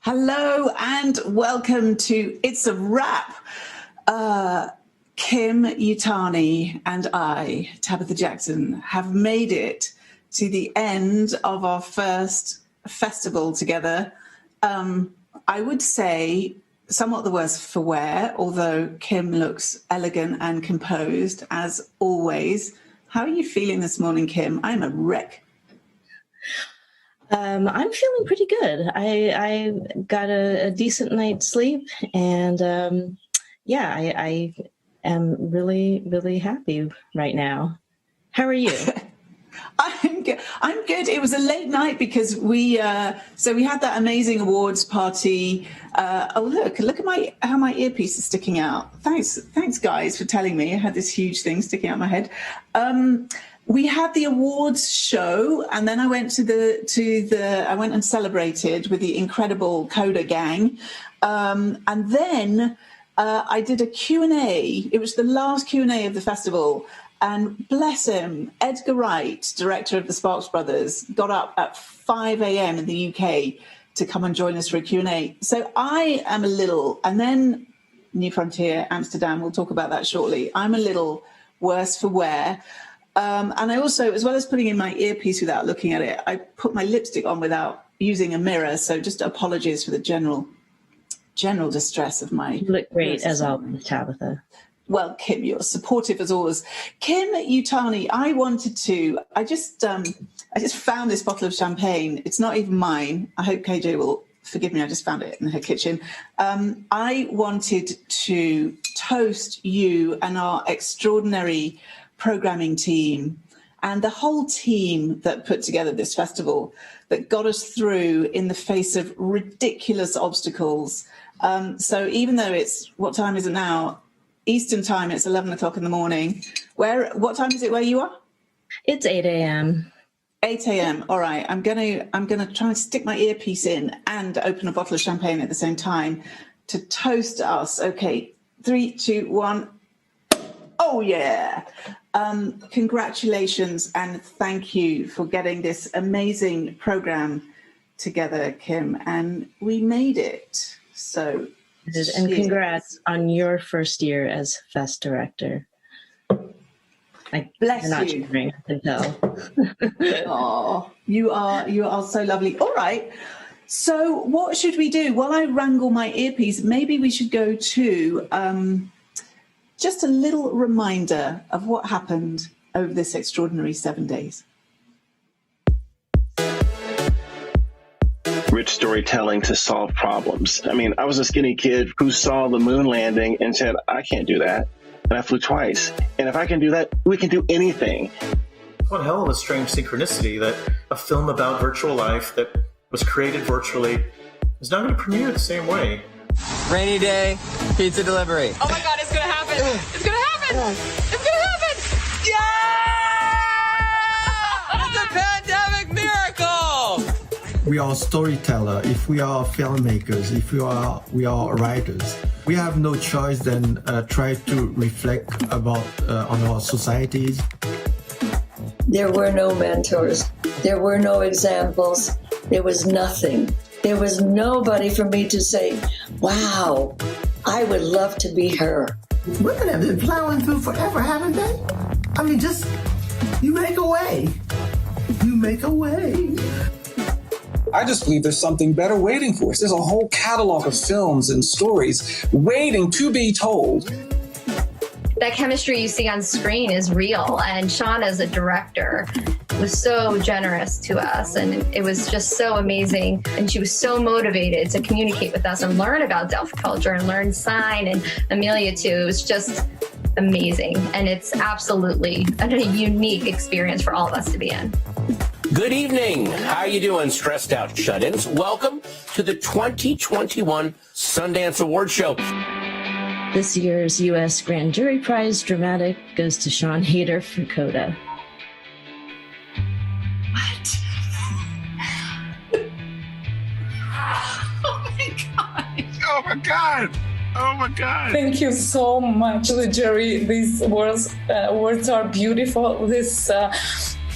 Hello and welcome to It's a Wrap. Kim Yutani and I, Tabitha Jackson, have made it to the end of our first festival together. I would say somewhat the worse for wear, although Kim looks elegant and composed as always. How are you feeling this morning, Kim? I'm a wreck. I'm feeling pretty good. I got a decent night's sleep, and I am really, really happy right now. How are you? I'm good. It was a late night because we had that amazing awards party. Look at how my earpiece is sticking out. Thanks guys for telling me. I had this huge thing sticking out my head. We had the awards show, and then I went I went and celebrated with the incredible Coda gang, and then I did a Q&A. It was the last Q&A of the festival, and bless him, Edgar Wright, director of the Sparks Brothers, got up at 5 a.m. in the UK to come and join us for a Q&A. So I am a little, and then New Frontier, Amsterdam, we'll talk about that shortly. I'm a little worse for wear. And I also, as well as putting in my earpiece without looking at it, I put my lipstick on without using a mirror. So just apologies for the general distress of my... You look great as always, Tabitha. Well, Kim, you're supportive as always. Kim Yutani, I just found this bottle of champagne. It's not even mine. I hope KJ will forgive me. I just found it in her kitchen. I wanted to toast you and our extraordinary programming team and the whole team that put together this festival, that got us through in the face of ridiculous obstacles. So even though what time is it now? Eastern time, it's 11 o'clock in the morning. What time is it where you are? It's 8 a.m. 8 a.m. All right. I'm gonna try and stick my earpiece in and open a bottle of champagne at the same time to toast us. Okay, 3, 2, 1. Oh yeah. Congratulations and thank you for getting this amazing program together, Kim. And we made it. So and congrats on your first year as Fest director. Bless you're not you. Cheering, I can tell. Oh, you are so lovely. All right. So what should we do? While I wrangle my earpiece, maybe we should go to just a little reminder of what happened over this extraordinary 7 days. Rich storytelling to solve problems. I mean, I was a skinny kid who saw the moon landing and said, I can't do that. And I flew twice. And if I can do that, we can do anything. One hell of a strange synchronicity that a film about virtual life that was created virtually is not going to premiere the same way. Rainy day, pizza delivery. Oh my God, it's going to happen. It's going to happen. It's going to happen. Yeah! It's a pandemic miracle! We are storytellers, if we are filmmakers, if we are writers, we have no choice than try to reflect about on our societies. There were no mentors. There were no examples. There was nothing. There was nobody for me to say, wow, I would love to be her. Women have been plowing through forever, haven't they? I mean, just, you make a way. You make a way. I just believe there's something better waiting for us. There's a whole catalog of films and stories waiting to be told. That chemistry you see on screen is real, and Sean as a director was so generous to us, and it was just so amazing, and she was so motivated to communicate with us and learn about deaf culture and learn sign, and Amelia too. It was just amazing, and it's absolutely a unique experience for all of us to be in. Good evening. How are you doing, stressed out shut-ins? Welcome to the 2021 Sundance Award Show. This year's U.S. Grand Jury Prize Dramatic goes to Sean Hayter for Coda. What? Oh my God. Oh my God. Oh my God. Thank you so much, the jury. These words are beautiful. This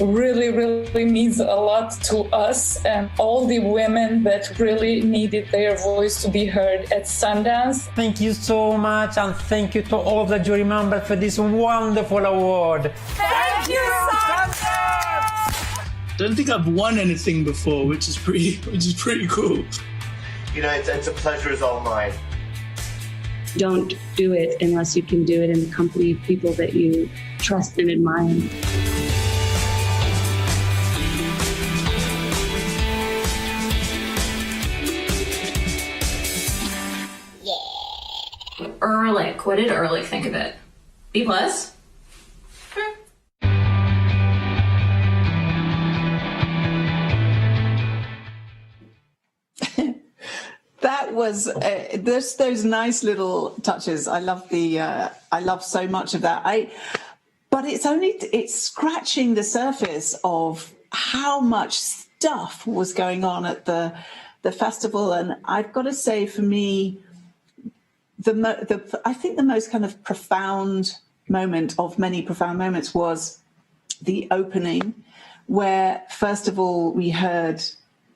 really, really means a lot to us and all the women that really needed their voice to be heard at Sundance. Thank you so much, and thank you to all the jury members for this wonderful award. Thank you, Sundance! I don't think I've won anything before, which is pretty cool. You know, it's a pleasure is all mine. Don't do it unless you can do it in the company of people that you trust and admire. Ehrlich, what did Ehrlich think of it? B+? That was there's those nice little touches. I love I love so much of that. But it's scratching the surface of how much stuff was going on at the festival, and I've got to say, for me, I think the most kind of profound moment of many profound moments was the opening, where first of all we heard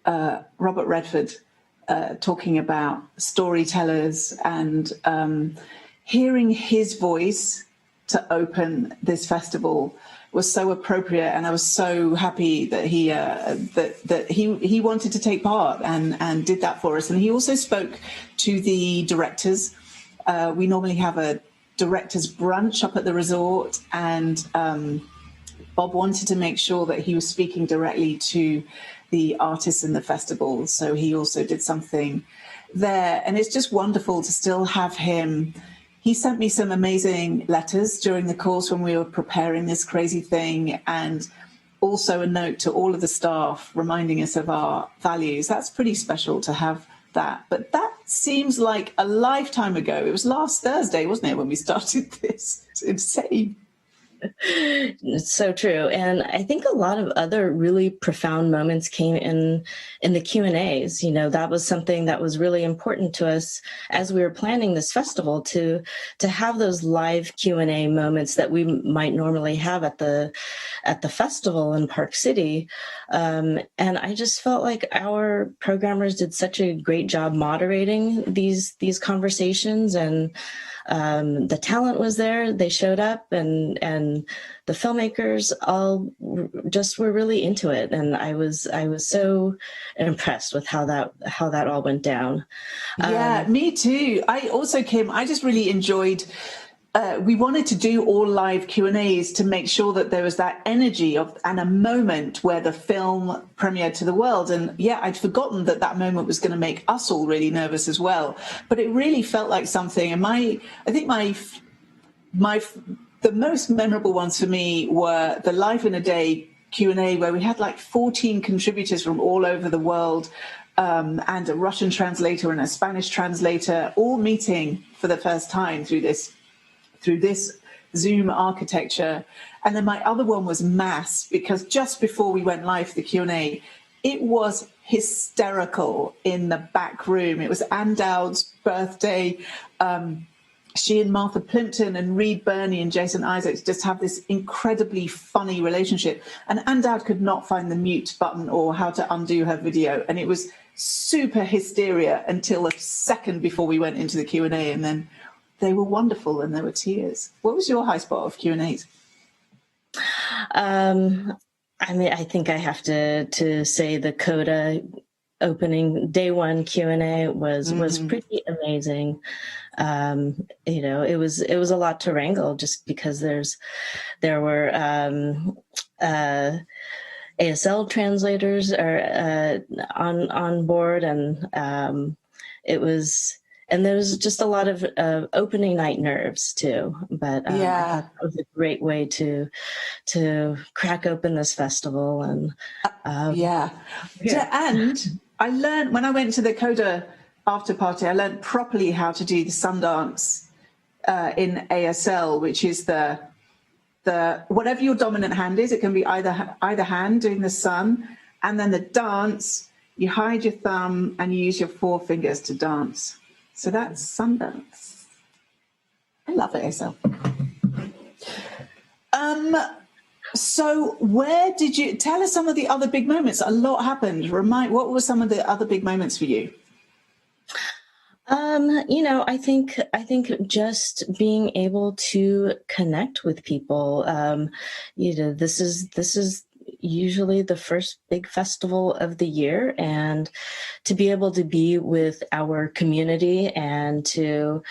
Robert Redford talking about storytellers, and hearing his voice to open this festival was so appropriate, and I was so happy that he wanted to take part and did that for us. And he also spoke to the directors. We normally have a director's brunch up at the resort, and Bob wanted to make sure that he was speaking directly to the artists in the festival, so he also did something there. And it's just wonderful to still have him. He sent me some amazing letters during the course when we were preparing this crazy thing, and also a note to all of the staff reminding us of our values. That's pretty special to have that. But that seems like a lifetime ago. It was last Thursday, wasn't it, when we started this? It's insane. It's so true. And I think a lot of other really profound moments came in the Q&As. You know, that was something that was really important to us as we were planning this festival, to have those live Q&A moments that we might normally have at the festival in Park City. And I just felt like our programmers did such a great job moderating these conversations, and the talent was there. They showed up, and the filmmakers all just were really into it. And I was so impressed with how that all went down. Yeah, me too. I also, Kim, I just really enjoyed. We wanted to do all live Q&As to make sure that there was that energy and a moment where the film premiered to the world. And yeah, I'd forgotten that moment was going to make us all really nervous as well. But it really felt like something. And I think the most memorable ones for me were the Life in a Day Q&A, where we had like 14 contributors from all over the world, and a Russian translator and a Spanish translator, all meeting for the first time through this Zoom architecture. And then my other one was Mass, because just before we went live for the Q&A, it was hysterical in the back room. It was Ann Dowd's birthday. She and Martha Plimpton and Reed Birney and Jason Isaacs just have this incredibly funny relationship. And Ann Dowd could not find the mute button or how to undo her video. And it was super hysteria until a second before we went into the Q&A. And then they were wonderful, and there were tears. What was your high spot of Q&As? I mean, I think I have to say the Coda opening day one Q&A was pretty amazing. You know, it was a lot to wrangle, just because there were ASL translators on board, and it was. And there was just a lot of opening night nerves too, but yeah, it was a great way to crack open this festival. And and I learned when I went to the Coda after party, I learned properly how to do the Sundance in ASL, which is the whatever your dominant hand is. It can be either hand doing the sun, and then the dance. You hide your thumb and you use your four fingers to dance. So that's Sundance. I love ASL. So where did you tell us some of the other big moments? A lot happened. What were some of the other big moments for you? I think just being able to connect with people. This is usually the first big festival of the year, and to be able to be with our community and to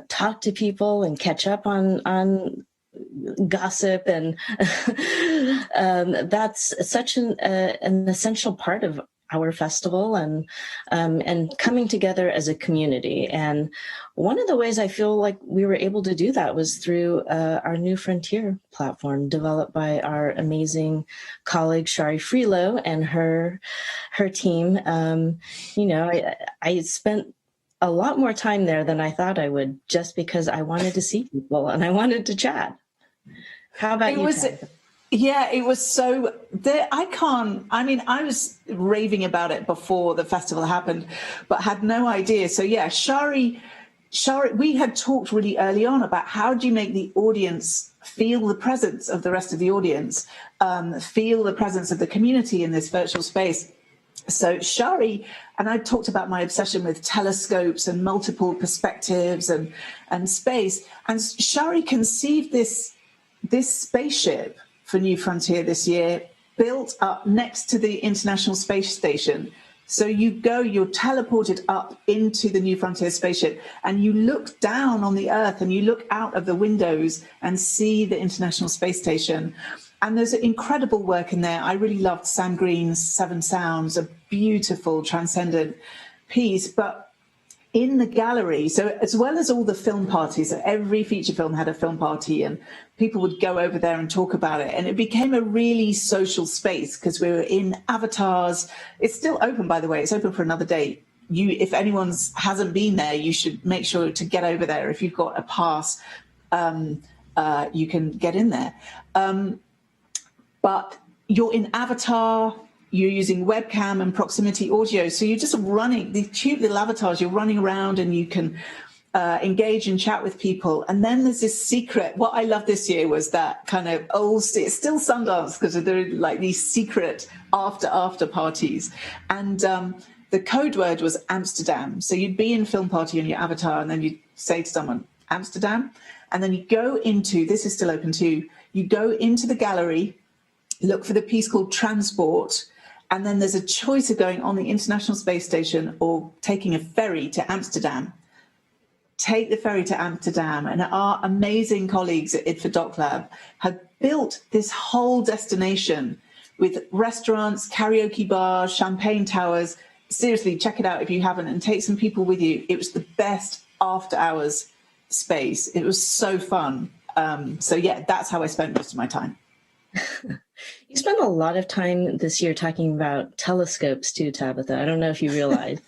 talk to people and catch up on gossip, and that's such an essential part of our festival, and coming together as a community. And one of the ways I feel like we were able to do that was through our New Frontier platform, developed by our amazing colleague Shari Freelo and her team. I spent a lot more time there than I thought I would, just because I wanted to see people and I wanted to chat. How about you? Yeah, it was so I was raving about it before the festival happened, but had no idea. So yeah, Shari, we had talked really early on about how do you make the audience feel the presence of the rest of the audience, feel the presence of the community in this virtual space. So Shari and I talked about my obsession with telescopes and multiple perspectives and space. And Shari conceived this spaceship for New Frontier this year, built up next to the International Space Station. So you're teleported up into the New Frontier spaceship, and you look down on the Earth and you look out of the windows and see the International Space Station. And there's incredible work in there. I really loved Sam Green's Seven Sounds, a beautiful, transcendent piece. But in the gallery, so as well as all the film parties, so every feature film had a film party, and people would go over there and talk about it. And it became a really social space because we were in avatars. It's still open, by the way. It's open for another day. If anyone hasn't been there, you should make sure to get over there. If you've got a pass, you can get in there. But you're in avatar, you're using webcam and proximity audio. So you're just running these cute little avatars, you're running around and you can engage and chat with people. And then there's this secret. What I loved this year was that kind of it's still Sundance because there are like these secret after parties. And the code word was Amsterdam. So you'd be in film party on your avatar and then you'd say to someone, Amsterdam. And then you go into, this is still open too, you go into the gallery, look for the piece called Transport, and then there's a choice of going on the International Space Station or taking a ferry to Amsterdam. Take the ferry to Amsterdam, and our amazing colleagues at IDFA Doc Lab had built this whole destination with restaurants, karaoke bars, champagne towers. Seriously, check it out if you haven't, and take some people with you. It was the best after hours space. It was so fun. So yeah, that's how I spent most of my time. You spent a lot of time this year talking about telescopes too, Tabitha. I don't know if you realize.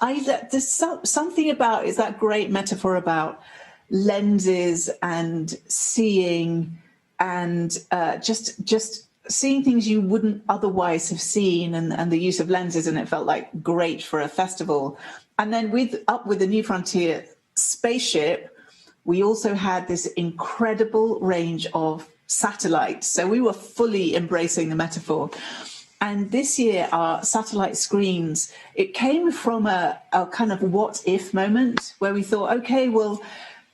There's something about, is that great metaphor about lenses and seeing and just seeing things you wouldn't otherwise have seen, and the use of lenses, and it felt like great for a festival. And then with the New Frontier spaceship, we also had this incredible range of satellites. So we were fully embracing the metaphor. And this year, our satellite screens, it came from a kind of what if moment where we thought, okay, well,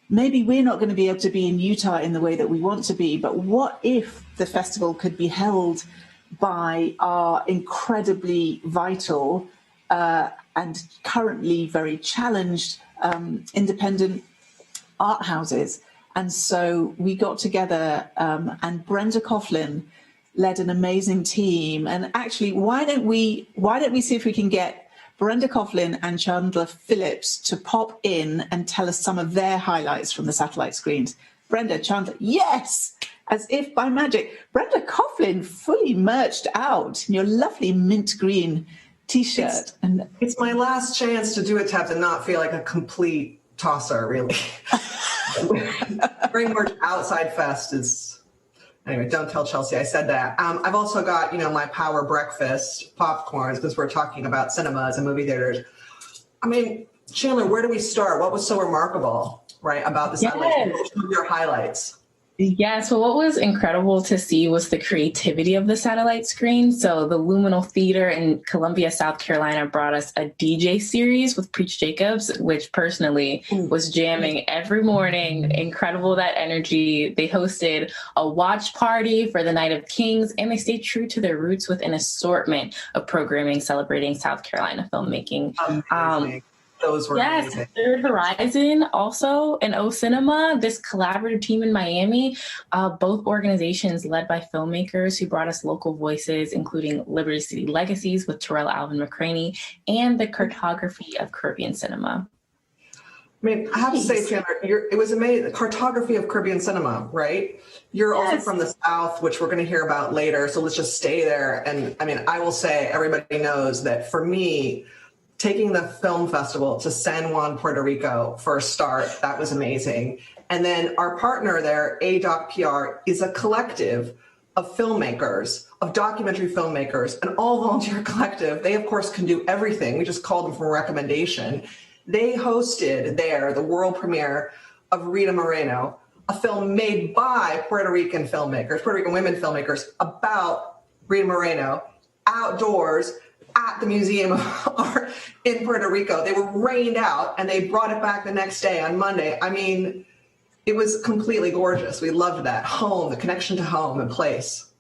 maybe we're not going to be able to be in Utah in the way that we want to be, but what if the festival could be held by our incredibly vital and currently very challenged independent art houses? And so we got together, and Brenda Coughlin led an amazing team. And actually, why don't we see if we can get Brenda Coughlin and Chandler Phillips to pop in and tell us some of their highlights from the satellite screens. Brenda, Chandler, yes, as if by magic. Brenda Coughlin fully merched out in your lovely mint green T-shirt. And it's my last chance to do a tap to not feel like a complete tosser, really. Very much outside fest is, anyway, don't tell Chelsea I said that. I've also got, my power breakfast popcorns because we're talking about cinemas and movie theaters. I mean, Chandler, where do we start? What was so remarkable, right, about this? Yes. Some of your highlights. Yeah, so what was incredible to see was the creativity of the satellite screen. So the Luminal Theater in Columbia, South Carolina brought us a DJ series with Preach Jacobs, which personally was jamming every morning. Incredible, that energy. They hosted a watch party for the Night of Kings, and they stayed true to their roots with an assortment of programming celebrating South Carolina filmmaking. Those were amazing. Third Horizon also and O Cinema, this collaborative team in Miami, both organizations led by filmmakers who brought us local voices, including Liberty City Legacies with Terrell Alvin McCraney and the Cartography of Caribbean Cinema. I mean, I have to say, Chandler, it was amazing. The Cartography of Caribbean Cinema, right? You're also from the South, which we're going to hear about later. So let's just stay there. And I mean, I will say, everybody knows that for me, taking the film festival to San Juan, Puerto Rico for a start, that was amazing. And then our partner there, ADOC PR, is a collective of filmmakers, of documentary filmmakers, an all-volunteer collective. They, of course, can do everything. We just called them for recommendation. They hosted there the world premiere of Rita Moreno, a film made by Puerto Rican filmmakers, Puerto Rican women filmmakers, about Rita Moreno, outdoors, at the Museum of Art in Puerto Rico. They were rained out and they brought it back the next day on Monday. I mean, it was completely gorgeous. We loved that. Home, the connection to home and place.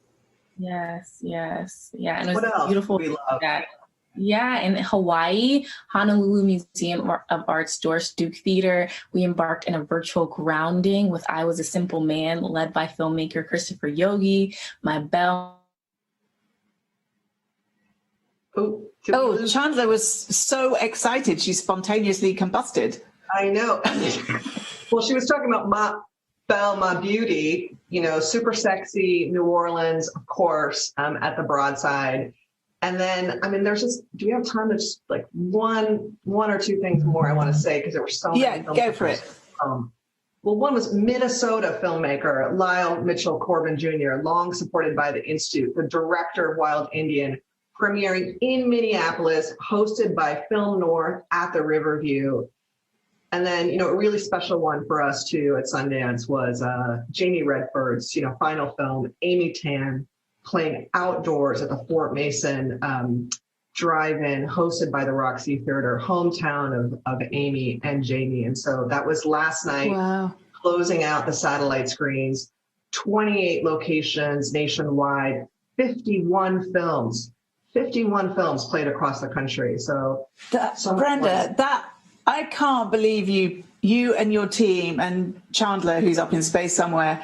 Yes. Yeah. And it was What else beautiful. we love? Yeah, in Hawaii, Honolulu Museum of Art's Doris Duke Theater, we embarked in a virtual grounding with I Was a Simple Man, led by filmmaker Christopher Yogi, My Bell. Oh, Chandler was so excited. She spontaneously combusted. I know. Well, she was talking about Ma Belle, My Beauty, you know, super sexy New Orleans, of course, at the Broadside. And then, I mean, there's just, do we have time to just like one or two things more I want to say? Because there were so many. Yeah, go for it. Well, one was Minnesota filmmaker Lyle Mitchell Corbin Jr., long supported by the Institute, the director of Wild Indian, premiering in Minneapolis, hosted by Film North at the Riverview. And then, you know, a really special one for us too at Sundance was Jamie Redford's, you know, final film, Amy Tan, playing outdoors at the Fort Mason Drive-In, hosted by the Roxy Theater, hometown of Amy and Jamie. And so that was last night, closing out the satellite screens, 28 locations nationwide, 51 films played across the country. So, Brenda, I can't believe you and your team and Chandler, who's up in space somewhere,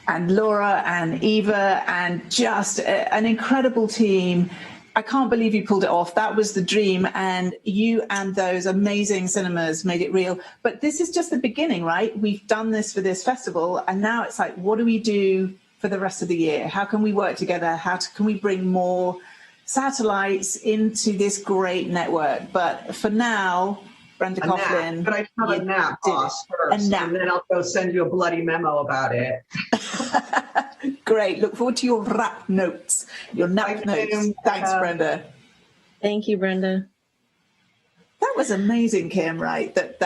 and Laura and Eva, and just an incredible team. I can't believe you pulled it off. That was the dream, and you and those amazing cinemas made it real. But this is just the beginning, right? We've done this for this festival, and now it's like, what do we do for the rest of the year? How can we work together? Can we bring more satellites into this great network? But for now, Brenda Coughlin. But I have a nap, boss, first, and then I'll go send you a bloody memo about it. Great. Look forward to your rap notes, your nap notes. Thanks, Brenda. Thank you, Brenda. That was amazing, Kim, right? It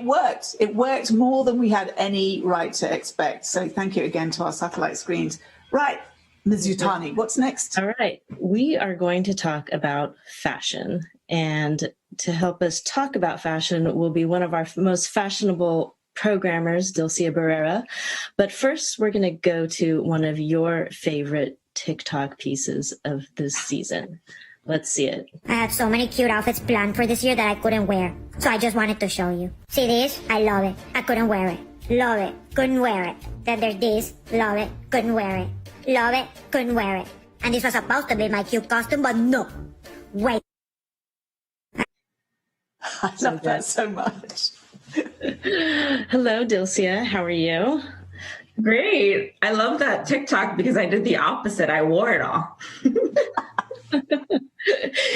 worked. It worked more than we had any right to expect. So thank you again to our satellite screens. Right. Ms. Yutani, what's next? All right. We are going to talk about fashion. And to help us talk about fashion will be one of our most fashionable programmers, Dilcia Barrera. But first, we're going to go to one of your favorite TikTok pieces of this season. Let's see it. I had so many cute outfits planned for this year that I couldn't wear. So I just wanted to show you. See this? I love it. I couldn't wear it. Love it. Couldn't wear it. Then there's this. Love it. Couldn't wear it. Love it. Couldn't wear it. And this was supposed to be my cute costume, but no. Wait. I love that so much. Hello, Dilcia. How are you? Great. I love that TikTok because I did the opposite. I wore it all.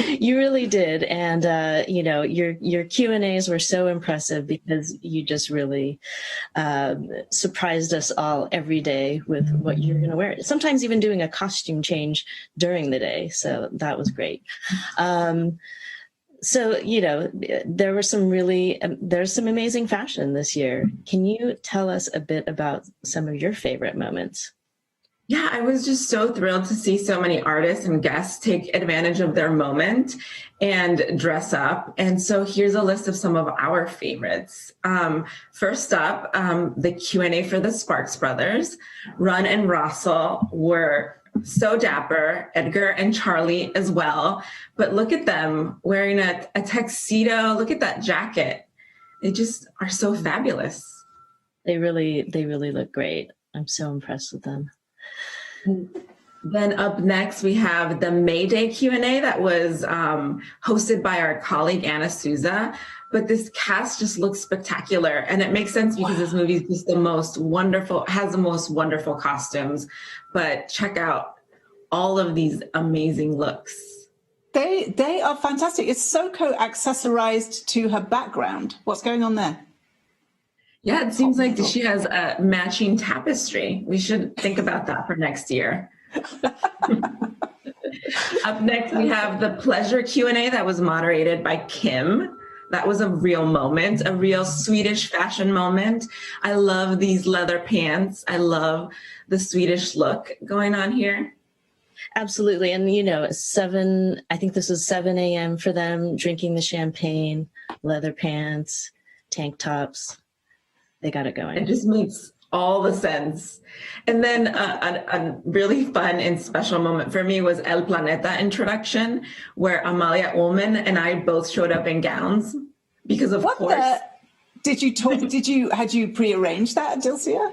You really did. And, you know, your Q&As were so impressive because you just really surprised us all every day with what you're going to wear. Sometimes even doing a costume change during the day. So that was great. So, there were there's some amazing fashion this year. Can you tell us a bit about some of your favorite moments? Yeah, I was just so thrilled to see so many artists and guests take advantage of their moment and dress up. And so here's a list of some of our favorites. First up, the Q&A for the Sparks Brothers. Run and Russell were so dapper, Edgar and Charlie as well. But look at them wearing a tuxedo. Look at that jacket. They just are so fabulous. They really look great. I'm so impressed with them. Then up next, we have the May Day Q&A that was hosted by our colleague Anna Souza. But this cast just looks spectacular. And it makes sense because this movie is just has the most wonderful costumes. But check out all of these amazing looks. They are fantastic. It's so accessorized to her background. What's going on there? Yeah, it seems like she has a matching tapestry. We should think about that for next year. Up next, we have the Pleasure Q&A that was moderated by Kim. That was a real moment, a real Swedish fashion moment. I love these leather pants. I love the Swedish look going on here. Absolutely. And, I think this is 7 a.m. for them, drinking the champagne, leather pants, tank tops. They got it going. It just makes all the sense. And then a really fun and special moment for me was El Planeta introduction, where Amalia Ullman and I both showed up in gowns because, of course. Had you prearranged that, Dilcia?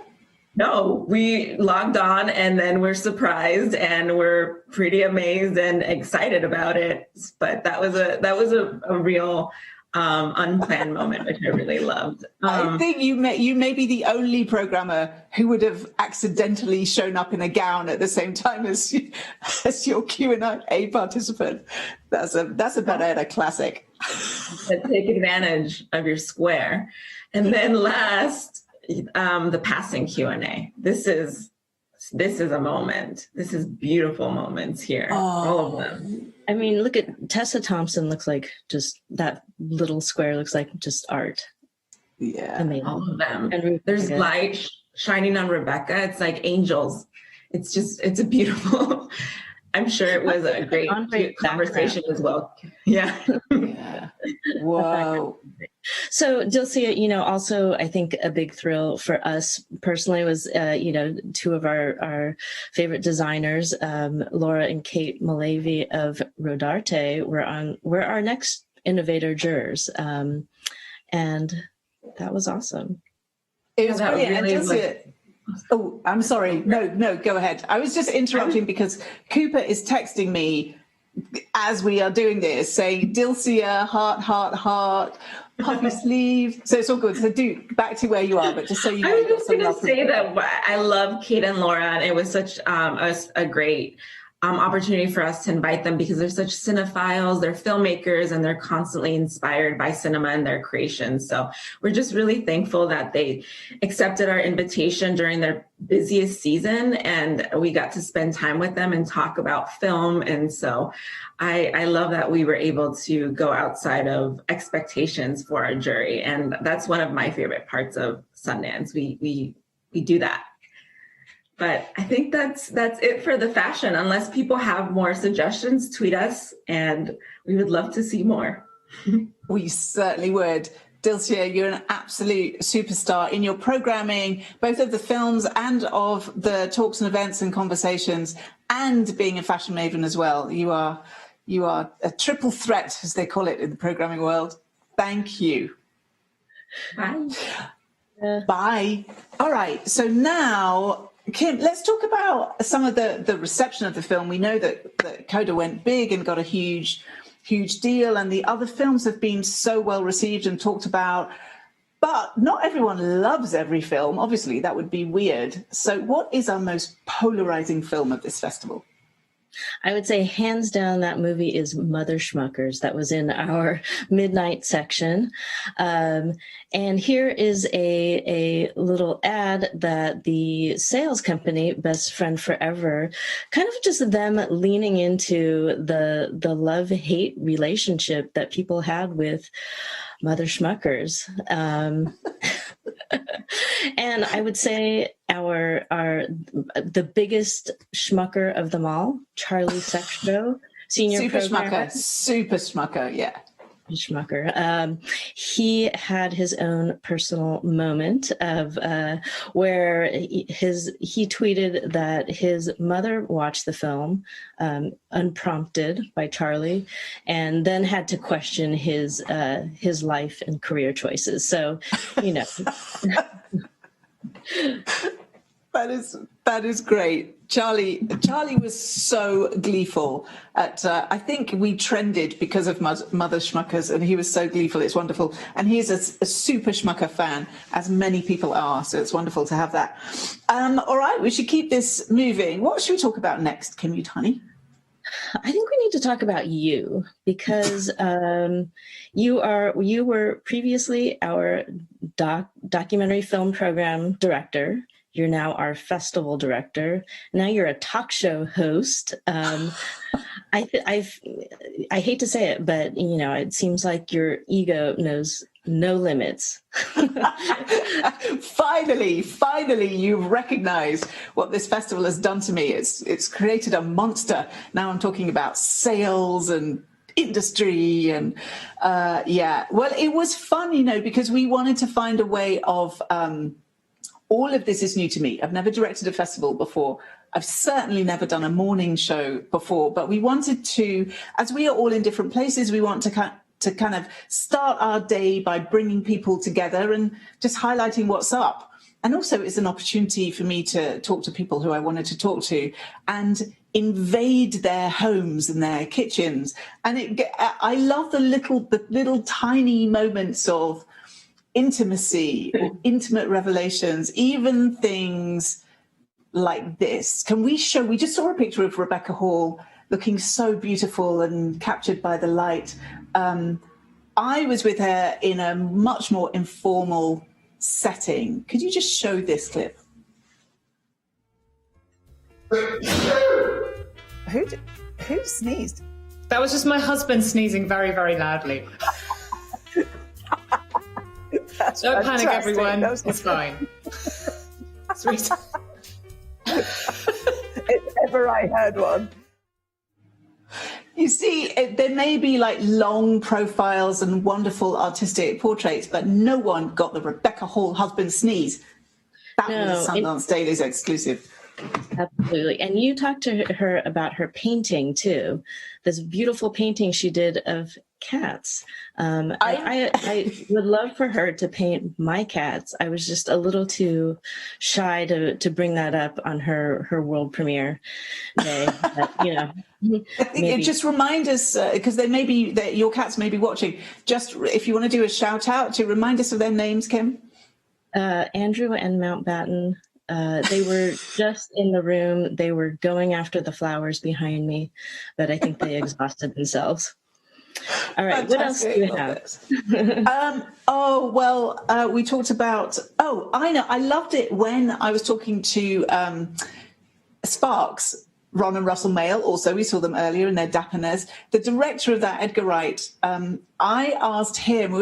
No, we logged on and then we're surprised and we're pretty amazed and excited about it. But that was a real unplanned moment, which I really loved. I think you may be the only programmer who would have accidentally shown up in a gown at the same time as your Q&A participant. That's a Barrera classic. Take advantage of your square. And then last, the passing Q&A. This is a moment. This is beautiful moments here. All of them. I mean, look at Tessa Thompson. Looks like just that little square looks like just art. Yeah, amazing. All of them. And there's light shining on Rebecca. It's like angels. It's a beautiful. I'm sure it was a great conversation as well. Yeah. Yeah. Whoa. So Dilcia, also I think a big thrill for us personally was, two of our favorite designers, Laura and Kate Malavi of Rodarte were our next innovator jurors. And that was awesome. It was brilliant. Oh, I'm sorry. No, go ahead. I was just interrupting because Cooper is texting me as we are doing this, saying Dilcia, heart, pop your sleeve. So it's all good. So do back to where you are, but just so you know. I was just going to say that I love Kate and Laura, and it was such a great opportunity for us to invite them because they're such cinephiles, they're filmmakers, and they're constantly inspired by cinema and their creations. So we're just really thankful that they accepted our invitation during their busiest season, and we got to spend time with them and talk about film. And so I love that we were able to go outside of expectations for our jury. And that's one of my favorite parts of Sundance. We do that. But I think that's it for the fashion. Unless people have more suggestions, tweet us, and we would love to see more. We certainly would. Dilcia, you're an absolute superstar in your programming, both of the films and of the talks and events and conversations, and being a fashion maven as well. You are a triple threat, as they call it in the programming world. Thank you. Bye. Bye. All right. So now, Kim, let's talk about some of the reception of the film. We know that Coda went big and got a huge deal, and the other films have been so well received and talked about. But not everyone loves every film. Obviously, that would be weird. So what is our most polarizing film of this festival? I would say hands down that movie is Mother Schmuckers. That was in our midnight section. And here is a little ad that the sales company, Best Friend Forever, kind of just them leaning into the love-hate relationship that people had with Mother Schmuckers. And I would say the biggest schmucker of them all, Charlie Sextro, senior Super programmer. Schmucker, yeah. Schmucker. He had his own personal moment of where he tweeted that his mother watched the film unprompted by Charlie, and then had to question his life and career choices. So, you know. That is great. Charlie was so gleeful at, I think we trended because of Mother Schmuckers, and he was so gleeful. It's wonderful. And he's a super Schmucker fan, as many people are. So it's wonderful to have that. All right, we should keep this moving. What should we talk about next, Kim Yutani? I think we need to talk about you, because you were previously our documentary film program director. You're now our festival director. Now you're a talk show host. I hate to say it, but you know, it seems like your ego knows no limits. Finally, you've recognized what this festival has done to me. It's created a monster. Now I'm talking about sales and industry and yeah. Well, it was fun, you know, because we wanted to find a way of all of this is new to me. I've never directed a festival before. I've certainly never done a morning show before, but we wanted to, as we are all in different places, we want to kind of start our day by bringing people together and just highlighting what's up. And also it's an opportunity for me to talk to people who I wanted to talk to and invade their homes and their kitchens. And I love the little tiny moments of intimacy, intimate revelations, even things like this. We just saw a picture of Rebecca Hall looking so beautiful and captured by the light. I was with her in a much more informal setting. Could you just show this clip? Who sneezed? That was just my husband sneezing very, very loudly. Don't panic, everyone. It's fine. Sweet. If ever I heard one. You see, there may be like long profiles and wonderful artistic portraits, but no one got the Rebecca Hall husband sneeze. That was Sundance Daily's exclusive. Absolutely. And you talked to her about her painting too. This beautiful painting she did of cats. I would love for her to paint my cats. I was just a little too shy to bring that up on her world premiere day. But, you know, I think just remind us, because your cats may be watching. Just if you want to do a shout out to remind us of their names, Kim. Andrew and Mountbatten. They were just in the room. They were going after the flowers behind me, but I think they exhausted themselves. All right, fantastic. What else do you have? We talked about, I know. I loved it when I was talking to Sparks, Ron and Russell Mael. Also, we saw them earlier in their dapperness. The director of that, Edgar Wright, I asked him,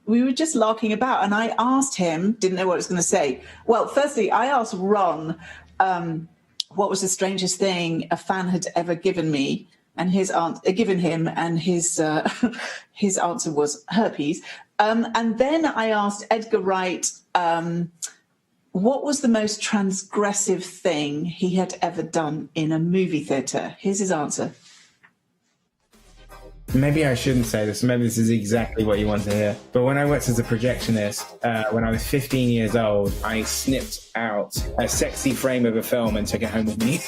we were just larking about, and I asked him, didn't know what I was going to say. Well, firstly, I asked Ron what was the strangest thing a fan had ever given me, and given him, and his answer was herpes. And then I asked Edgar Wright what was the most transgressive thing he had ever done in a movie theatre. Here's his answer. Maybe I shouldn't say this. Maybe this is exactly what you want to hear. But when I worked as a projectionist, when I was 15 years old, I snipped out a sexy frame of a film and took it home with me.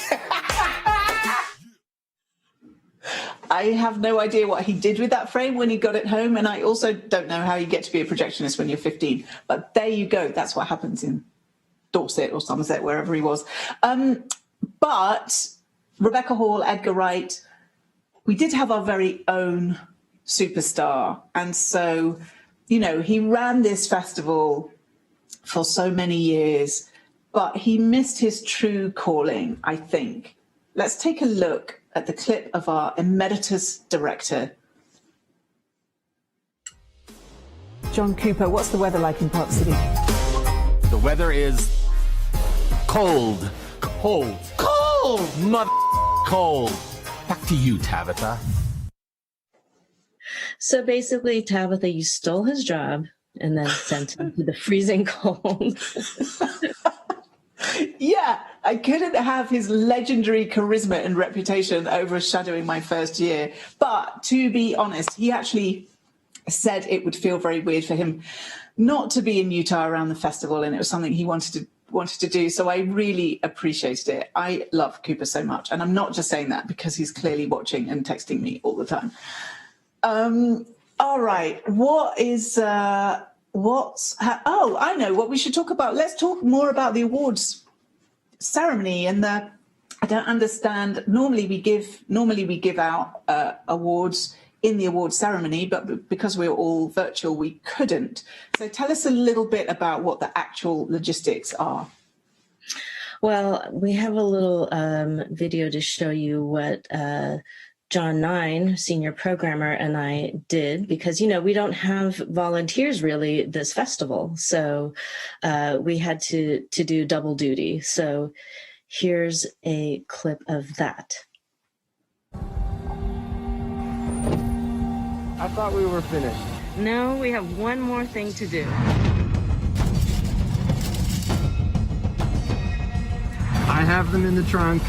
I have no idea what he did with that frame when he got it home. And I also don't know how you get to be a projectionist when you're 15. But there you go. That's what happens in Dorset or Somerset, wherever he was. But Rebecca Hall, Edgar Wright, we did have our very own superstar. And so, you know, he ran this festival for so many years, but he missed his true calling, I think. Let's take a look at the clip of our emeritus director. John Cooper, what's the weather like in Park City? The weather is cold. Cold. Cold! Mother cold. Back to you, Tabitha. So basically, Tabitha, you stole his job and then sent him to the freezing cold. Yeah, I couldn't have his legendary charisma and reputation overshadowing my first year. But to be honest, he actually said it would feel very weird for him not to be in Utah around the festival, and it was something he wanted to do. So I really appreciated it. I love Cooper so much, and I'm not just saying that because he's clearly watching and texting me all the time. All right, I know what we should talk about. Let's talk more about the awards ceremony and I don't understand. Normally we give out awards in the awards ceremony, but because we're all virtual, we couldn't. So tell us a little bit about what the actual logistics are. Well, we have a little video to show you what John Nine, senior programmer, and I did, because, you know, we don't have volunteers really this festival. So we had to do double duty. So here's a clip of that. I thought we were finished. No, we have one more thing to do. I have them in the trunk,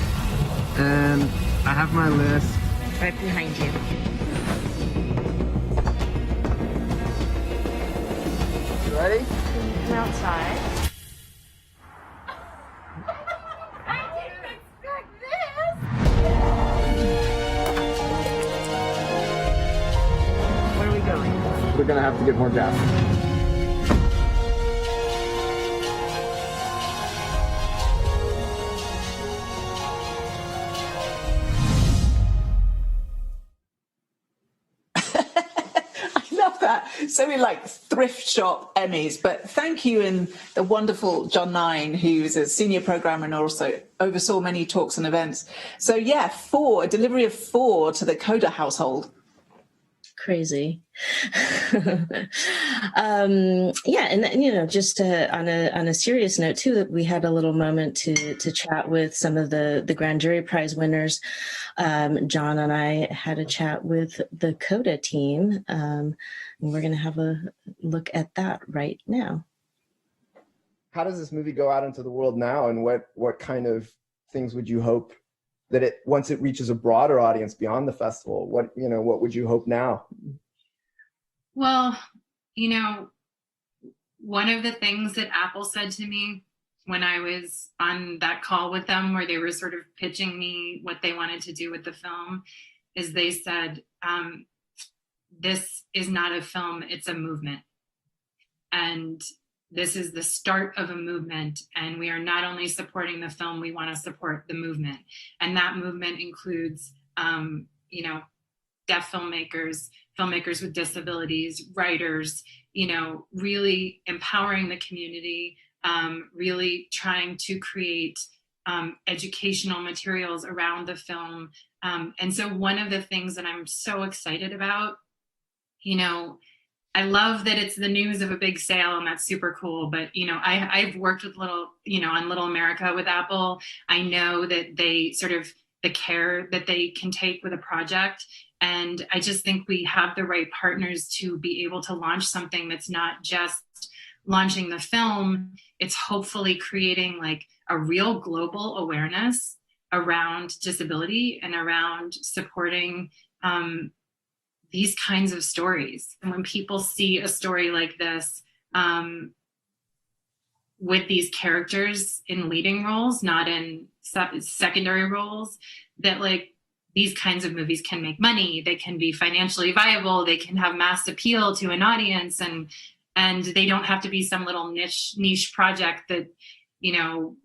and I have my list. Right behind you. You ready? Come outside. Where are we going? We're gonna have to get more gas. So we like thrift shop Emmys, but thank you, and the wonderful John Nine, who's a senior programmer and also oversaw many talks and events. So yeah, a delivery of 4 to the Coda household. Crazy. Yeah, and you know, just on a serious note too, that we had a little moment to chat with some of the Grand Jury Prize winners. John and I had a chat with the Coda team, and we're going to have a look at that right now. How does this movie go out into the world now, and what kind of things would you hope that it, once it reaches a broader audience beyond the festival, what would you hope now? Well, you know, one of the things that Apple said to me when I was on that call with them, where they were sort of pitching me what they wanted to do with the film, is they said, this is not a film, it's a movement. And this is the start of a movement. And we are not only supporting the film, we want to support the movement. And that movement includes, you know, deaf filmmakers, filmmakers with disabilities, writers, you know, really empowering the community, really trying to create educational materials around the film. And so one of the things that I'm so excited about, you know, I love that it's the news of a big sale, and that's super cool. But, you know, I've worked with on Little America with Apple. I know that they sort of, the care that they can take with a project. And I just think we have the right partners to be able to launch something that's not just launching the film. It's hopefully creating like a real global awareness around disability and around supporting these kinds of stories. And when people see a story like this, with these characters in leading roles, not in secondary roles, that like these kinds of movies can make money, they can be financially viable, they can have mass appeal to an audience, and they don't have to be some little niche project that, you know,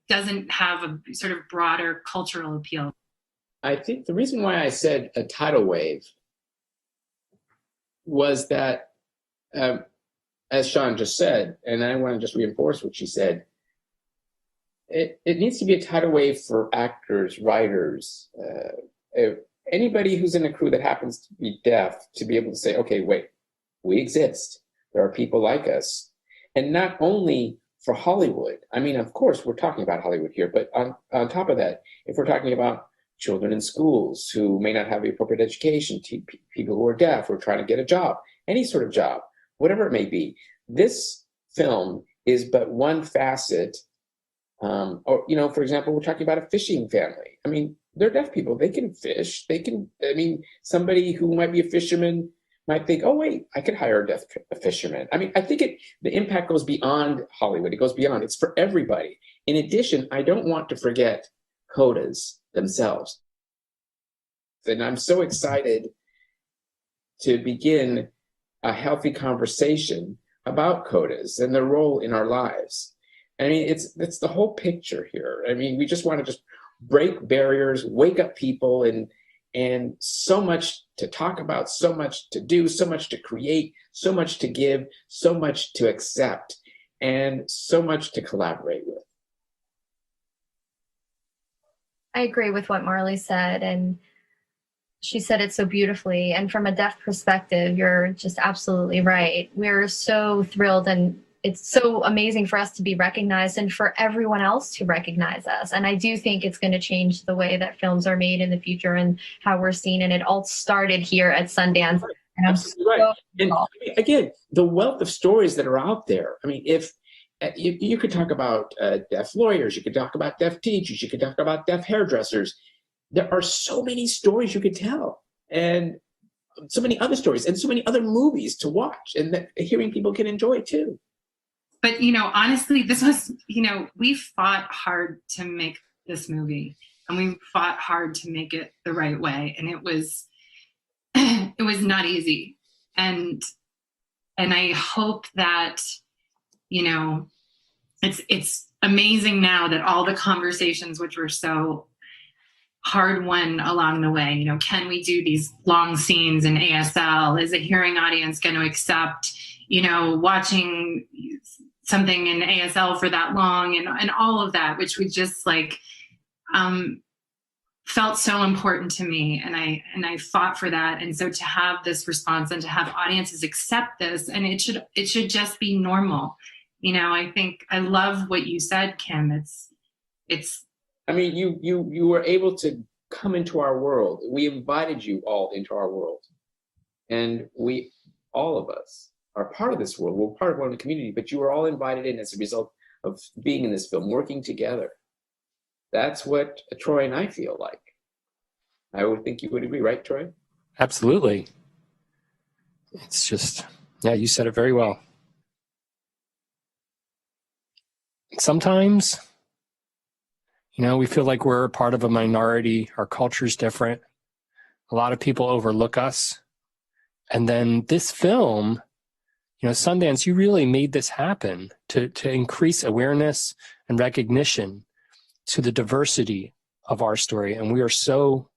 doesn't have a sort of broader cultural appeal. I think the reason why I said a tidal wave was that, as Sean just said, and I want to just reinforce what she said, it needs to be a tidal wave for actors, writers, anybody who's in a crew that happens to be deaf, to be able to say, okay, wait, we exist. There are people like us. And not only for Hollywood. I mean, of course, we're talking about Hollywood here, but on top of that, if we're talking about children in schools who may not have the appropriate education, people who are deaf or trying to get a job, any sort of job, whatever it may be, this film is but one facet. Or, you know, for example, we're talking about a fishing family. I mean, they're deaf people. They can fish. Somebody who might be a fisherman might think, oh, wait, I could hire a fisherman. I mean, I think the impact goes beyond Hollywood. It goes beyond. It's for everybody. In addition, I don't want to forget CODAs themselves. And I'm so excited to begin a healthy conversation about CODAs and their role in our lives. I mean, it's the whole picture here. I mean, we just want to just break barriers, wake up people, and so much to talk about, so much to do, so much to create, so much to give, so much to accept, and so much to collaborate with. I agree with what Marley said, and she said it so beautifully. And from a deaf perspective, you're just absolutely right. We're so thrilled, and it's so amazing for us to be recognized and for everyone else to recognize us. And I do think it's going to change the way that films are made in the future and how we're seen. And it all started here at Sundance. And absolutely right. And again, the wealth of stories that are out there. I mean, if you could talk about deaf lawyers, you could talk about deaf teachers, you could talk about deaf hairdressers. There are so many stories you could tell, and so many other stories, and so many other movies to watch, and that hearing people can enjoy too. But, you know, honestly, this was, you know, we fought hard to make this movie, and we fought hard to make it the right way. And it was not easy. And I hope that, you know, it's amazing now that all the conversations, which were so hard won along the way, you know, can we do these long scenes in ASL? Is a hearing audience going to accept, you know, watching something in ASL for that long, and all of that, which we just like felt so important to me, and I fought for that. And so to have this response and to have audiences accept this, and it should just be normal. You know, I think I love what you said, Kim. It's. I mean, you were able to come into our world. We invited you all into our world, and all of us are part of this world. We're part of one community, but you were all invited in as a result of being in this film, working together. That's what Troy and I feel like. I would think you would agree, right, Troy? Absolutely. It's just, yeah, you said it very well. Sometimes, you know, we feel like we're a part of a minority. Our culture's different. A lot of people overlook us. And then this film, you know, Sundance, you really made this happen to increase awareness and recognition to the diversity of our story. And we are so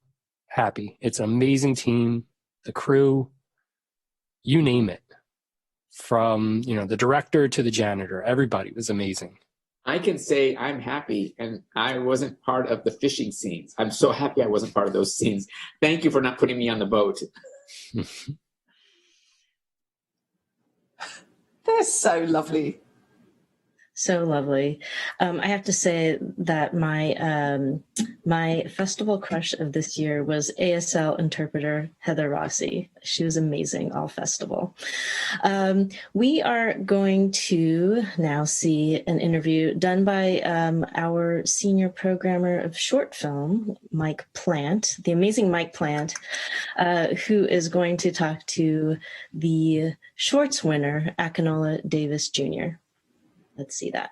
happy. It's an amazing team, the crew, you name it. From, you know, the director to the janitor, everybody was amazing. I can say I'm happy, and I wasn't part of the fishing scenes. I'm so happy I wasn't part of those scenes. Thank you for not putting me on the boat. They're so lovely. So lovely. I have to say that my festival crush of this year was ASL interpreter Heather Rossi. She was amazing all festival. We are going to now see an interview done by our senior programmer of short film, Mike Plant, the amazing Mike Plant, who is going to talk to the shorts winner, Akinola Davis Jr. Let's see that.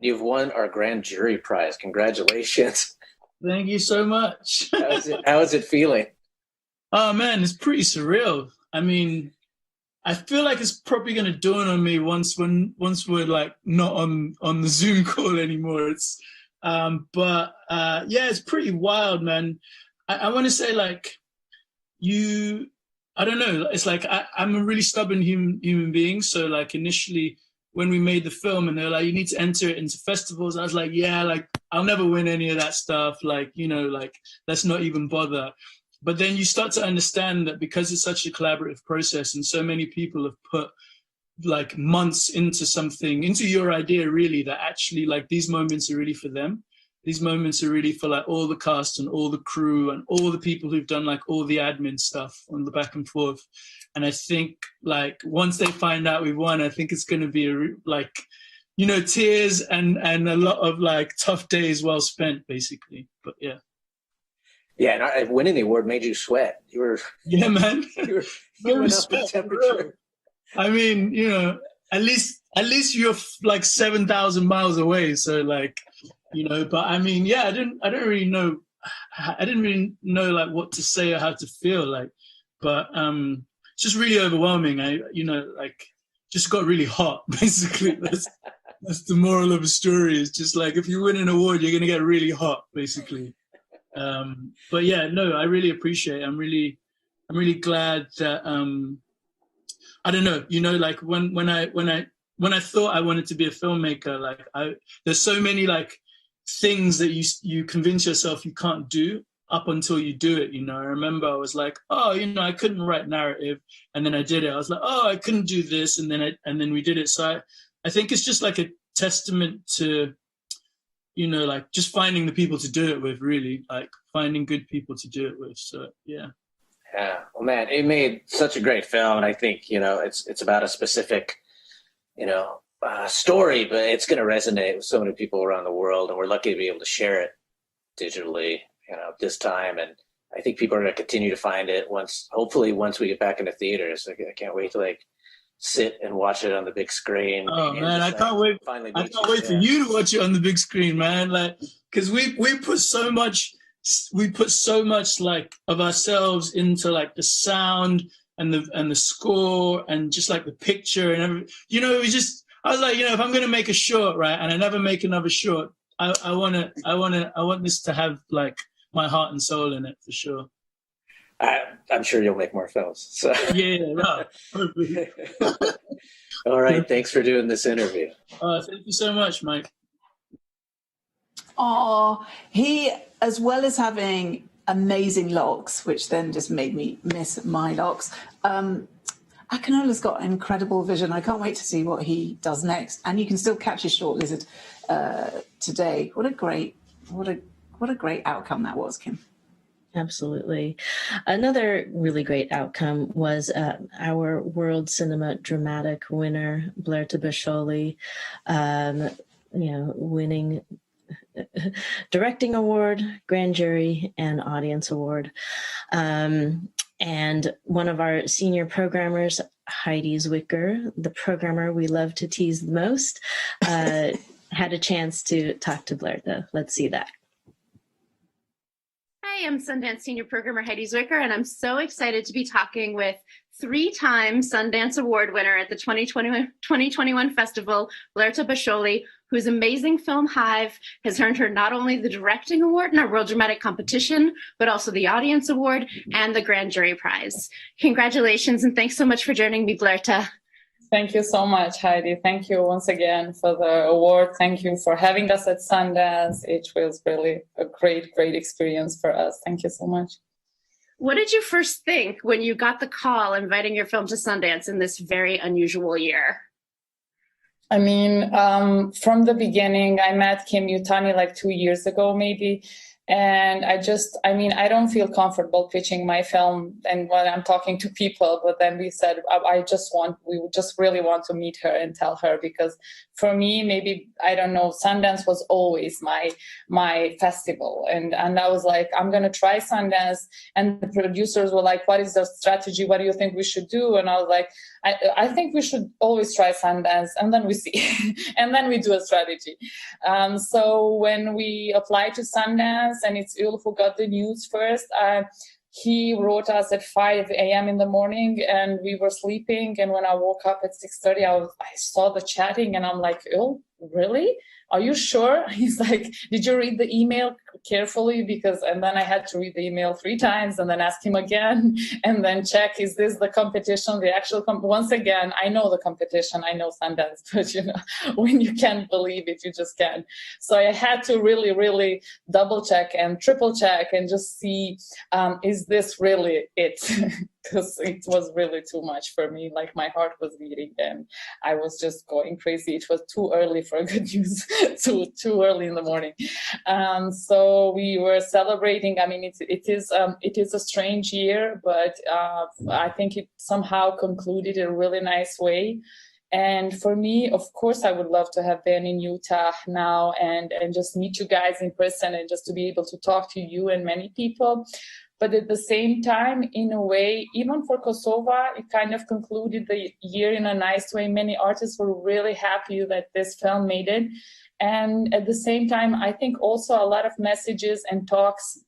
You've won our grand jury prize. Congratulations. Thank you so much. How is it feeling? Oh man, it's pretty surreal. I mean, I feel like it's probably going to dawn on me once we're like not on the Zoom call anymore. It's pretty wild, man. I want to say like I don't know. It's like I'm a really stubborn human being. So like initially when we made the film and they're like, you need to enter it into festivals, I was like, yeah, like I'll never win any of that stuff. Like, you know, like let's not even bother. But then you start to understand that because it's such a collaborative process and so many people have put like months into your idea, really, that actually like these moments are really for them. These moments are really for like all the cast and all the crew and all the people who've done like all the admin stuff on the back and forth. And I think like once they find out we've won, I think it's going to be like, you know, tears and a lot of like tough days well spent, basically. But yeah. Yeah, and winning the award made you sweat. You were, yeah, man. You were feeling up the temperature. I mean, you know, at least you're like 7,000 miles away. So like, you know, but I mean, yeah, I didn't really know like what to say or how to feel like, but it's just really overwhelming. I, you know, like just got really hot. Basically, that's the moral of the story. It's just like if you win an award, you're gonna get really hot, basically. But yeah, no, I really appreciate it. I'm really glad that I don't know, you know, like when I thought I wanted to be a filmmaker, like there's so many like things that you convince yourself you can't do up until you do it. You know, I remember I was like, oh, you know, I couldn't write narrative, and then I did it. I was like, oh, I couldn't do this, and then we did it. So I think it's just like a testament to, you know, like just finding the people to do it with, really, like finding good people to do it with. So yeah. Yeah, well, man, it made such a great film, and I think, you know, it's about a specific, you know, story, but it's going to resonate with so many people around the world, and we're lucky to be able to share it digitally, you know, this time. And I think people are going to continue to find it hopefully once we get back into theaters. I can't wait to like sit and watch it on the big screen. Oh man, I can't wait! I can't wait for you to watch it on the big screen, man. Like, because we put so much like of ourselves into like the sound and the score and just like the picture and everything. You know, I was like, you know, if I'm going to make a short, right, and I never make another short, I want this to have like my heart and soul in it for sure. I'm sure you'll make more films. So. Yeah, no. All right, thanks for doing this interview. Thank you so much, Mike. Oh, he, as well as having amazing locks, which then just made me miss my locks, Akinola's got incredible vision. I can't wait to see what he does next. And you can still catch his Short Lizard today. What a great outcome that was, Kim. Absolutely. Another really great outcome was our World Cinema Dramatic winner, Blerta Basholi, winning Directing Award, Grand Jury, and Audience Award. And one of our senior programmers, Heidi Zwicker, the programmer we love to tease the most, had a chance to talk to Blerta. Let's see that. Hi, I'm Sundance Senior Programmer Heidi Zwicker, and I'm so excited to be talking with three-time Sundance Award winner at the 2021 festival, Blerta Basholi, whose amazing film Hive has earned her not only the Directing Award in our World Dramatic Competition, but also the Audience Award and the Grand Jury Prize. Congratulations, and thanks so much for joining me, Blerta. Thank you so much, Heidi. Thank you once again for the award. Thank you for having us at Sundance. It was really a great, great experience for us. Thank you so much. What did you first think when you got the call inviting your film to Sundance in this very unusual year? I mean, from the beginning, I met Kim Yutani like 2 years ago, maybe. And I don't feel comfortable pitching my film and when I'm talking to people, but then we said, we just really want to meet her and tell her, because for me, maybe, I don't know, Sundance was always my festival. And I was like, I'm going to try Sundance. And the producers were like, what is the strategy? What do you think we should do? And I was like, I think we should always try Sundance, and then we see, and then we do a strategy. So when we applied to Sundance, and it's Ul who got the news first, he wrote us at 5 a.m. in the morning, and we were sleeping. And when I woke up at 6:30, I saw the chatting, and I'm like, oh, really? Are you sure? He's like, did you read the email carefully? And then I had to read the email 3 times and then ask him again and then check, is this the competition, the actual once again, I know the competition, I know Sundance, but when you can't believe it, you just can't. So I had to really, really double check and triple check and just see, is this really it? Because it was really too much for me. Like, my heart was beating and I was just going crazy. It was too early for good news, too early in the morning. So we were celebrating. I mean, it is a strange year, but I think it somehow concluded in a really nice way. And for me, of course, I would love to have been in Utah now and just meet you guys in person and just to be able to talk to you and many people. But at the same time, in a way, even for Kosova, it kind of concluded the year in a nice way. Many artists were really happy that this film made it. And at the same time, I think also a lot of messages and talks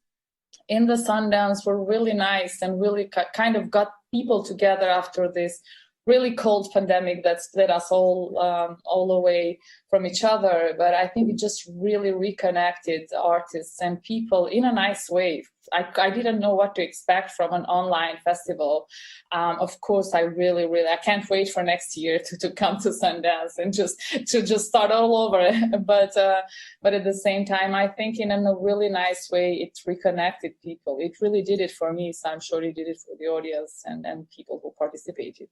in the Sundance were really nice and really kind of got people together after this really cold pandemic that split us all away from each other. But I think it just really reconnected artists and people in a nice way. I didn't know what to expect from an online festival. Of course, I can't wait for next year to come to Sundance and just start all over. But at the same time, I think in a really nice way, it reconnected people. It really did it for me. So I'm sure it did it for the audience and people who participated.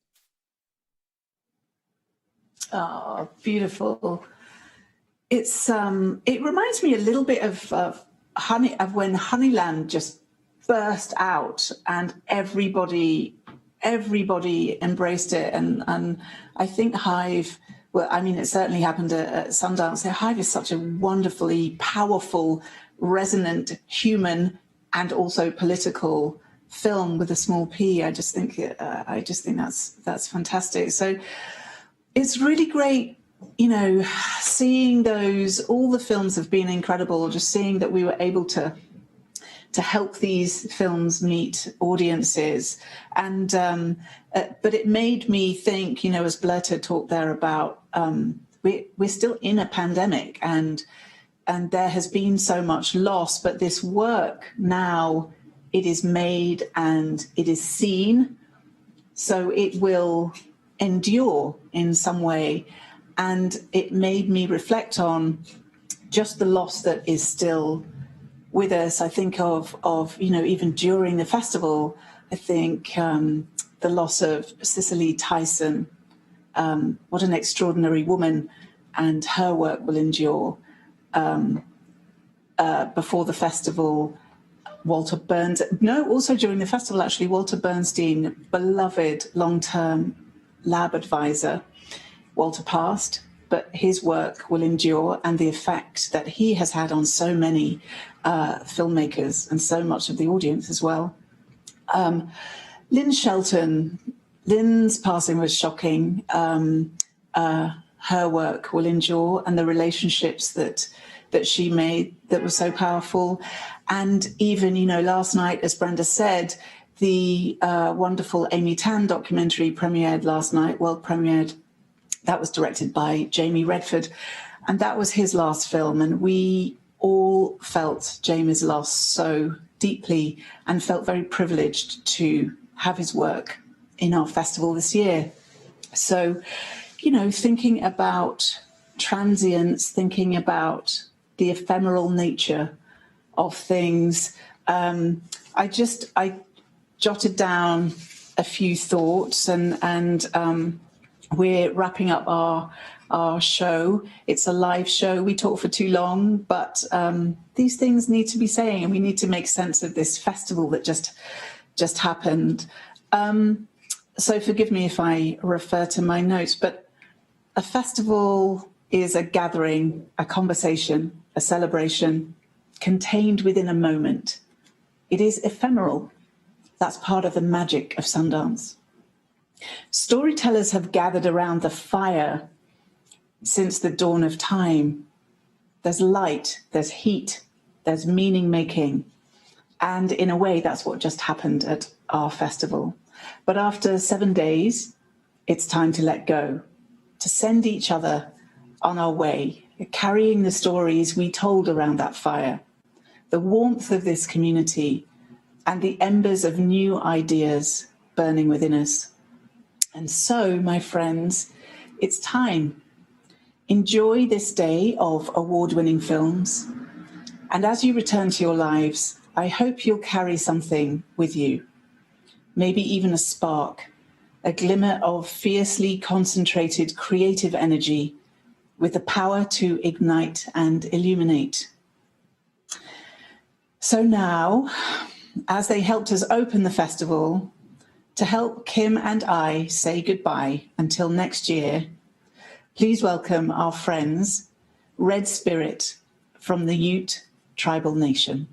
Oh, beautiful. It's it reminds me a little bit of when Honeyland just burst out and everybody embraced it, and I think Hive, well, I mean, it certainly happened at Sundance. Hive is such a wonderfully powerful, resonant, human and also political film with a small p. I just think that's fantastic. So it's really great, seeing all the films have been incredible, just seeing that we were able to help these films meet audiences. And but it made me think, as Blerta talked there about, we're still in a pandemic and there has been so much loss, but this work now, it is made and it is seen, so it will endure in some way. And it made me reflect on just the loss that is still with us. I think of even during the festival, I think the loss of Cicely Tyson, what an extraordinary woman, and her work will endure. Before the festival, also during the festival, actually, Walter Bernstein, beloved long-term lab advisor. Walter passed, but his work will endure, and the effect that he has had on so many filmmakers and so much of the audience as well. Lynn Shelton, Lynn's passing was shocking. Her work will endure, and the relationships that she made that were so powerful. And even, last night, as Brenda said, the wonderful Amy Tan documentary premiered last night, world premiered. That was directed by Jamie Redford, and that was his last film. And we all felt Jamie's loss so deeply and felt very privileged to have his work in our festival this year. So, thinking about transience, thinking about the ephemeral nature of things, I jotted down a few thoughts, and we're wrapping up our show. It's a live show. We talk for too long, but these things need to be saying, and we need to make sense of this festival that just happened. So forgive me if I refer to my notes, but a festival is a gathering, a conversation, a celebration contained within a moment. It is ephemeral. That's part of the magic of Sundance. Storytellers have gathered around the fire since the dawn of time. There's light, there's heat, there's meaning making. And in a way, that's what just happened at our festival. But after 7 days, it's time to let go, to send each other on our way, carrying the stories we told around that fire, the warmth of this community, and the embers of new ideas burning within us. And so, my friends, it's time. Enjoy this day of award-winning films. And as you return to your lives, I hope you'll carry something with you. Maybe even a spark, a glimmer of fiercely concentrated creative energy with the power to ignite and illuminate. So now, as they helped us open the festival, to help Kim and I say goodbye until next year, please welcome our friends, Red Spirit from the Ute Tribal Nation.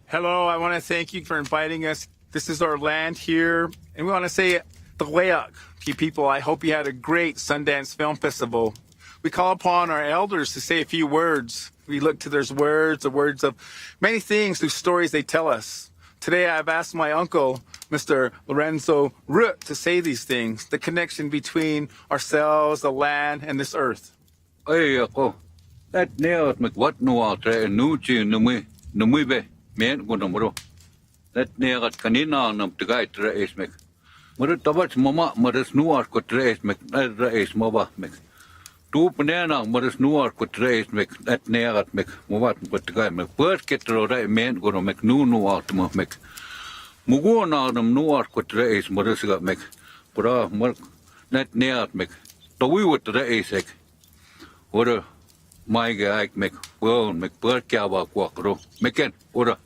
Hello, I want to thank you for inviting us. This is our land here, and we want to say T'leak to you people. I hope you had a great Sundance Film Festival. We call upon our elders to say a few words. We look to their words, the words of many things through stories they tell us. Today I've asked my uncle, Mr. Lorenzo Root, to say these things, the connection between ourselves, the land, and this earth. Hey, ako. That nail at what no alter and no chin no me be. Men go no. That nail at kanina nam to guide to the ace make. Mother Tabach Mama, mother's new art could trace make that ace mova make. Two banana, mother's new art could trace make that nail at make movat but the guy make. Bird get to the men go to make no art make. Mugo now them no art could trace mother's got make. But that nail at make. The we would the ace egg. What a my guy make well make bird cow walk ro. Make it. What a